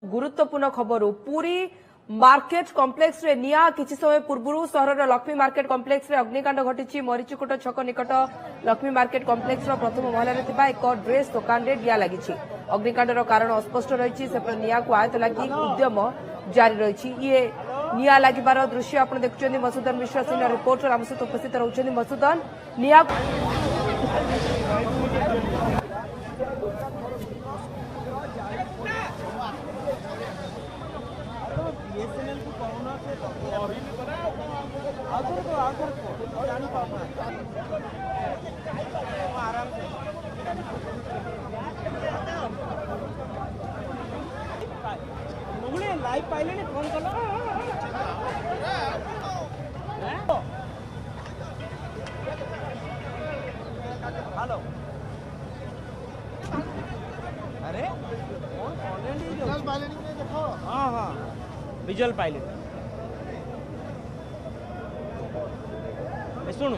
गुरुत्वपूर्ण खबर पूरी market complex रे निया किछि समय पूर्व सहर लक्ष्मी मार्केट कॉम्प्लेक्स रे अग्निकांड घटी मरीचिकोट छक निकट लक्ष्मी मार्केट कॉम्प्लेक्स प्रथम महल एक ड्रेस दुकान रे निया लगी अग्निकांडर कारण अस्पष्ट रही निया को आयत लगी उद्यम जारी रही ये निया लगिबार दृश्य आप देखुं मसूदन मिश्र सीनियर रिपोर्टर आम सहित उपस्थित रहउछन्ती मसूदन निया लाइव पाइले ने फोन कलो हेलो अरे विजुअल पाइले देखो हां विजुअल पाइले सुन